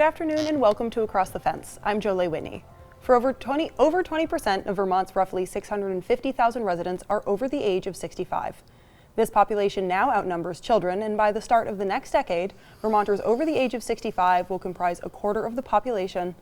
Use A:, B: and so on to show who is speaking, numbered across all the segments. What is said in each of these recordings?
A: afternoon and welcome to Across the Fence. I'm Jolie Whitney. For over 20% of Vermont's roughly 650,000 residents are over the age of 65. This population now outnumbers children, and by the start of the next decade, Vermonters over the age of 65 will comprise a quarter of the population.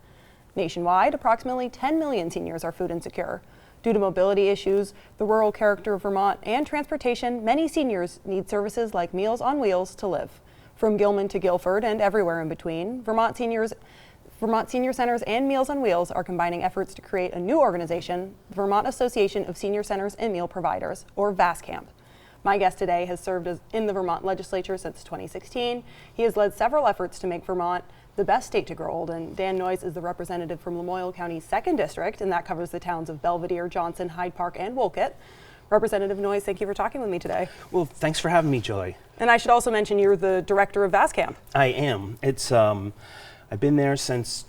A: Nationwide, approximately 10 million seniors are food insecure. Due to mobility issues, the rural character of Vermont, and transportation, many seniors need services like Meals on Wheels to live. From Gilman to Guilford and everywhere in between, Vermont Senior Centers and Meals on Wheels are combining efforts to create a new organization, the Vermont Association of Senior Centers and Meal Providers, or VASCAMP. My guest today has served in the Vermont legislature since 2016. He has led several efforts to make Vermont the best state to grow old, and Dan Noyes is the representative from Lamoille County's 2nd District, and that covers the towns of Belvedere, Johnson, Hyde Park, and Wolcott. Representative Noyes, thank you for talking with me today.
B: Well, thanks for having me, Jolie.
A: And I should also mention you're the director of VASCAMP.
B: I am. It's I've been there since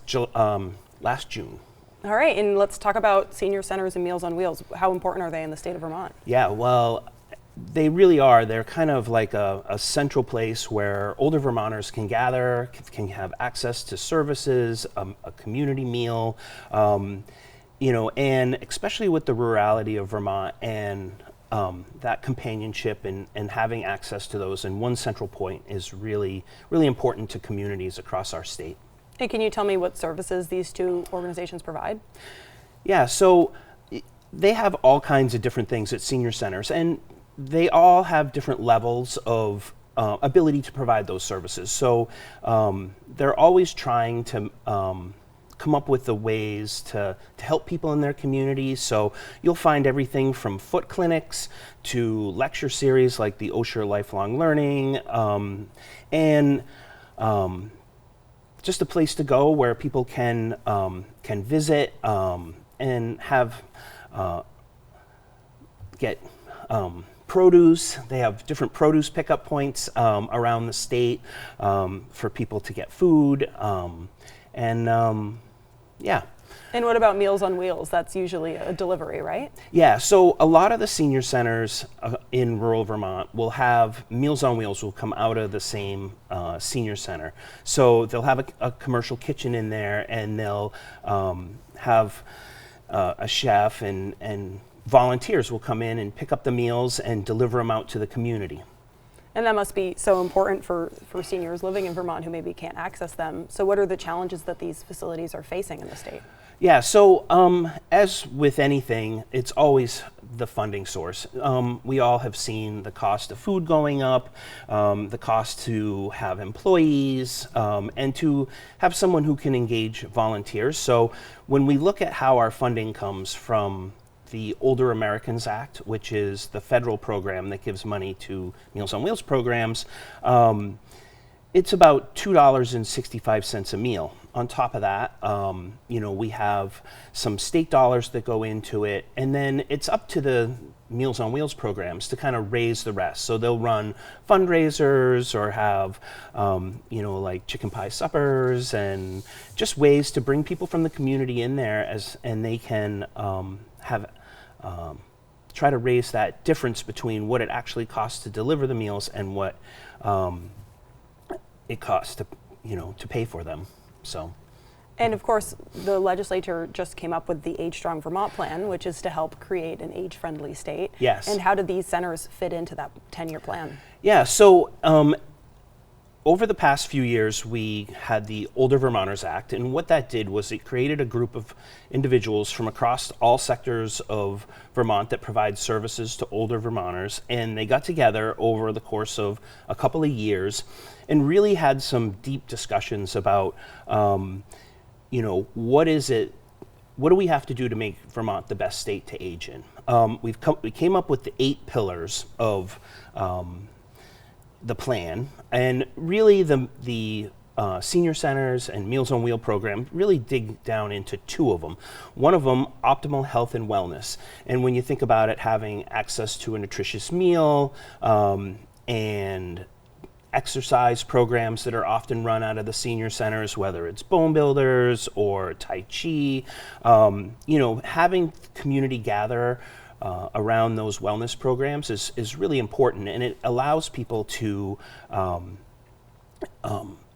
B: last June.
A: All right, and let's talk about senior centers and Meals on Wheels. How important are they in the state of Vermont?
B: Yeah, well, they really are. They're kind of like a central place where older Vermonters can gather, can have access to services, a community meal, and especially with the rurality of Vermont and that companionship and having access to those in one central point is really, really important to communities across our state.
A: And can you tell me what services these two organizations provide?
B: Yeah, so they have all kinds of different things at senior centers, and they all have different levels of ability to provide those services. So they're always trying to come up with the ways to help people in their communities. So you'll find everything from foot clinics to lecture series like the Osher Lifelong Learning, and just a place to go where people can visit and have get produce. They have different produce pickup points around the state for people to get food, yeah.
A: And what about Meals on Wheels? That's usually a delivery, right?
B: Yeah, so a lot of the senior centers in rural Vermont will have Meals on Wheels will come out of the same senior center. So they'll have a commercial kitchen in there, and they'll have a chef and volunteers will come in and pick up the meals and deliver them out to the community.
A: And that must be so important for seniors living in Vermont who maybe can't access them. So what are the challenges that these facilities are facing in the state?
B: Yeah, so as with anything, it's always the funding source. We all have seen the cost of food going up, the cost to have employees, and to have someone who can engage volunteers. So when we look at how our funding comes from the Older Americans Act, which is the federal program that gives money to Meals on Wheels programs, it's about $2.65 a meal. On top of that, we have some state dollars that go into it, and then it's up to the Meals on Wheels programs to kind of raise the rest. So they'll run fundraisers or have, like chicken pie suppers and just ways to bring people from the community in there and they can try to raise that difference between what it actually costs to deliver the meals and what it costs to pay for them. So.
A: And of course, the legislature just came up with the Age Strong Vermont plan, which is to help create an age-friendly state.
B: Yes.
A: And how do these centers fit into that 10-year plan?
B: Yeah, so over the past few years, we had the Older Vermonters Act, and what that did was it created a group of individuals from across all sectors of Vermont that provide services to older Vermonters, and they got together over the course of a couple of years and really had some deep discussions about, what do we have to do to make Vermont the best state to age in? We came up with the 8 pillars of the plan, and really the senior centers and Meals on Wheels program really dig down into 2 of them. One of them, optimal health and wellness. And when you think about it, having access to a nutritious meal and exercise programs that are often run out of the senior centers, whether it's bone builders or Tai Chi, having community gather around those wellness programs is really important, and it allows people to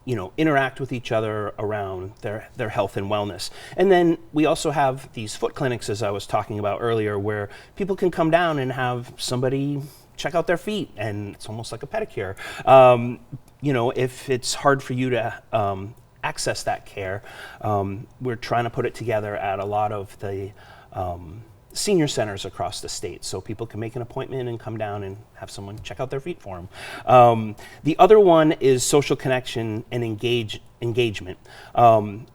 B: interact with each other around their health and wellness. And then we also have these foot clinics, as I was talking about earlier, where people can come down and have somebody check out their feet, and it's almost like a pedicure. If it's hard for you to access that care, we're trying to put it together at a lot of the senior centers across the state, so people can make an appointment and come down and have someone check out their feet for them. The other one is social connection and engagement.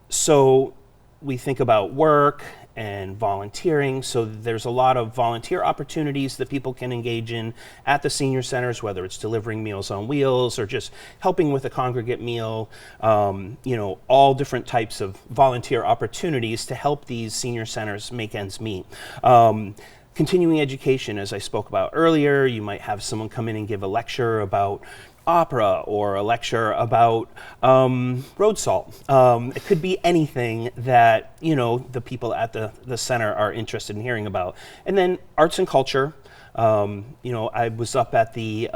B: So we think about work and volunteering, so there's a lot of volunteer opportunities that people can engage in at the senior centers, whether it's delivering Meals on Wheels or just helping with a congregate meal, all different types of volunteer opportunities to help these senior centers make ends meet. Continuing education, as I spoke about earlier, you might have someone come in and give a lecture about opera or a lecture about road salt. It could be anything that the people at the center are interested in hearing about. And then arts and culture. I was up at the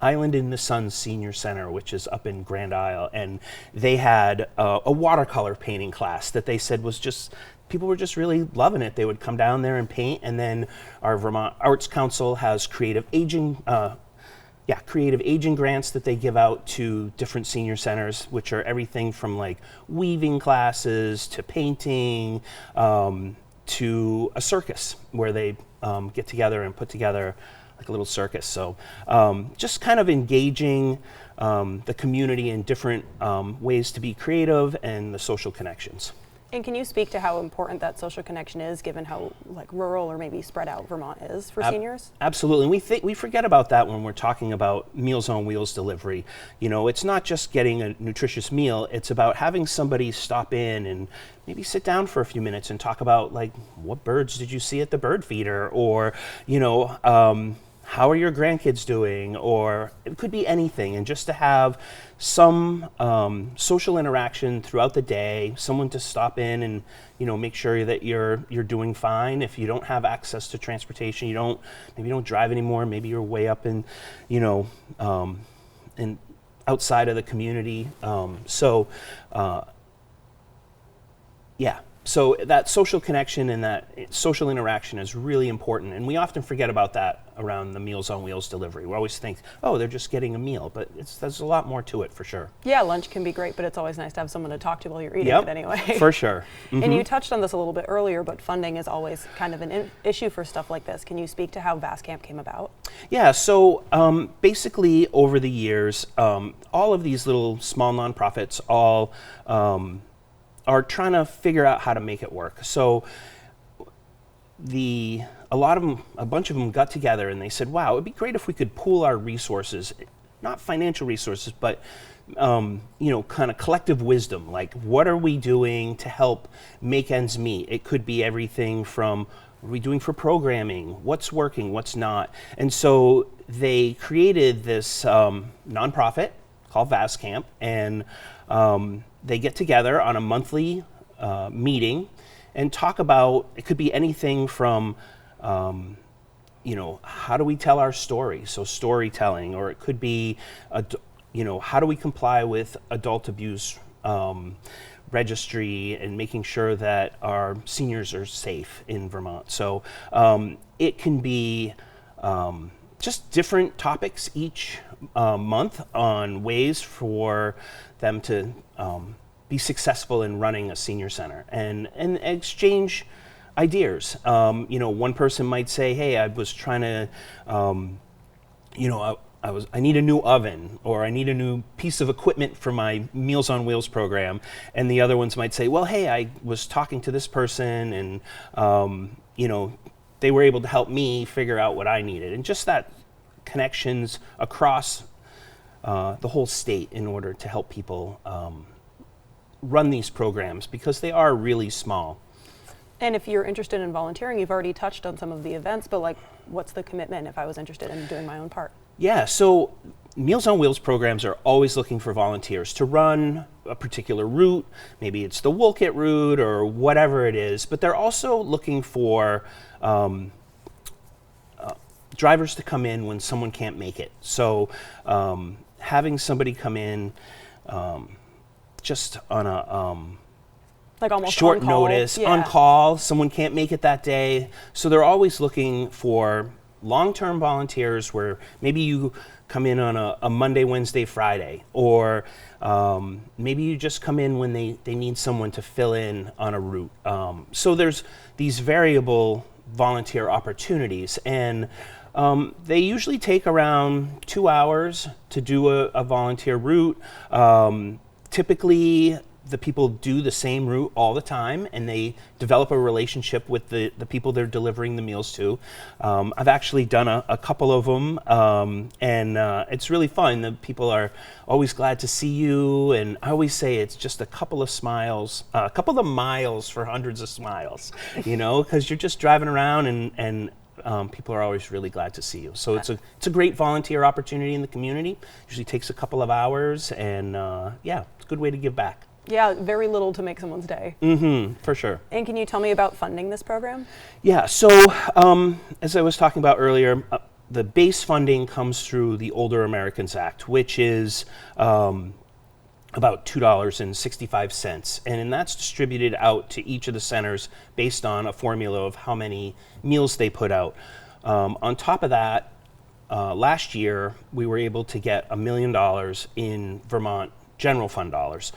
B: Island in the Sun Senior Center, which is up in Grand Isle, and they had a watercolor painting class that they said was just, people were just really loving it. They would come down there and paint, and then our Vermont Arts Council has creative aging grants that they give out to different senior centers, which are everything from like weaving classes to painting to a circus where they get together and put together like a little circus. So just kind of engaging the community in different ways to be creative and the social connections.
A: And can you speak to how important that social connection is, given how rural or maybe spread out Vermont is for seniors?
B: Absolutely. And we forget about that when we're talking about Meals on Wheels delivery. It's not just getting a nutritious meal, it's about having somebody stop in and maybe sit down for a few minutes and talk about what birds did you see at the bird feeder, or how are your grandkids doing, or it could be anything. And just to have some social interaction throughout the day, someone to stop in and make sure that you're doing fine. If you don't have access to transportation, maybe you don't drive anymore, maybe you're way up in and outside of the community. So that social connection and that social interaction is really important, and we often forget about that around the Meals on Wheels delivery. We always think, oh, they're just getting a meal, but there's a lot more to it for sure.
A: Yeah, lunch can be great, but it's always nice to have someone to talk to while you're eating it anyway.
B: For sure. Mm-hmm.
A: And you touched on this a little bit earlier, but funding is always kind of an issue for stuff like this. Can you speak to how VASCamp came about? Yeah,
B: so basically over the years, all of these little small nonprofits all are trying to figure out how to make it work. So a bunch of them got together and they said, wow, it'd be great if we could pool our resources, not financial resources, but kind of collective wisdom. Like, what are we doing to help make ends meet? It could be everything from, what are we doing for programming? What's working, what's not? And so they created this nonprofit called VASCamp, and they get together on a monthly meeting and talk about, it could be anything from, how do we tell our story? So storytelling, or it could be, how do we comply with adult abuse registry and making sure that our seniors are safe in Vermont. So it can be just different topics each month on ways for them to be successful in running a senior center and exchange ideas. One person might say, hey, I was trying to, I need a new oven, or I need a new piece of equipment for my Meals on Wheels program. And the other ones might say, well, hey, I was talking to this person and, they were able to help me figure out what I needed. And just that connections across the whole state in order to help people run these programs, because they are really small.
A: And if you're interested in volunteering, you've already touched on some of the events, but what's the commitment if I was interested in doing my own part?
B: Yeah, so Meals on Wheels programs are always looking for volunteers to run a particular route. Maybe it's the Wolcott route or whatever it is, but they're also looking for drivers to come in when someone can't make it. So having somebody come in just on a
A: Like almost
B: short
A: on call.
B: notice,
A: Yeah.
B: on call, someone can't make it that day. So they're always looking for long-term volunteers where maybe you come in on a Monday, Wednesday, Friday, or maybe you just come in when they need someone to fill in on a route. So there's these variable volunteer opportunities, and they usually take around 2 hours to do a volunteer route. Typically, the people do the same route all the time, and they develop a relationship with the people they're delivering the meals to. I've actually done a couple of them, and it's really fun. The people are always glad to see you, and I always say it's just a couple of smiles, a couple of miles for hundreds of smiles, you know, because you're just driving around and people are always really glad to see you. So it's a great volunteer opportunity in the community. Usually takes a couple of hours, and yeah, it's a good way to give back.
A: Yeah, very little to make someone's day.
B: Mm-hmm, for sure.
A: And can you tell me about funding this program?
B: Yeah, so as I was talking about earlier, the base funding comes through the Older Americans Act, which is about $2.65, and that's distributed out to each of the centers based on a formula of how many meals they put out. On top of that, last year we were able to get $1 million in Vermont general fund dollars,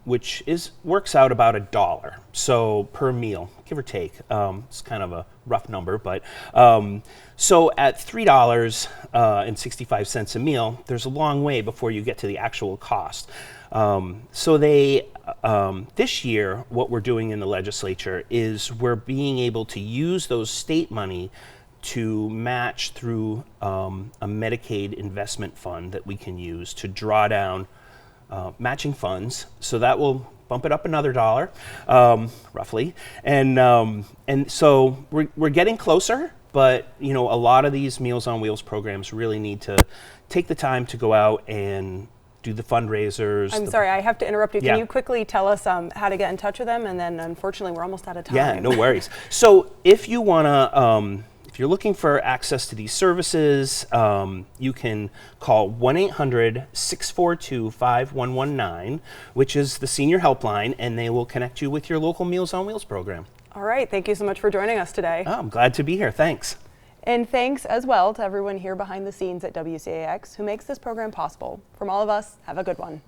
B: which works out about $1 so per meal, give or take. It's kind of a rough number, but so at $3.65 a meal, there's a long way before you get to the actual cost. So this year, what we're doing in the legislature is we're being able to use those state money to match through a Medicaid investment fund that we can use to draw down matching funds. So that will bump it up another $1, roughly. And so we're getting closer, but you know, a lot of these Meals on Wheels programs really need to take the time to go out and do the fundraisers.
A: I'm sorry, I have to interrupt you. Can
B: Yeah.
A: you quickly tell us how to get in touch with them? And then unfortunately, we're almost out of time.
B: Yeah, no worries. So if you want to, if you're looking for access to these services, you can call 1-800-642-5119, which is the senior helpline, and they will connect you with your local Meals on Wheels program.
A: All right, thank you so much for joining us today.
B: Oh, I'm glad to be here. Thanks.
A: And thanks as well to everyone here behind the scenes at WCAX who makes this program possible. From all of us, have a good one.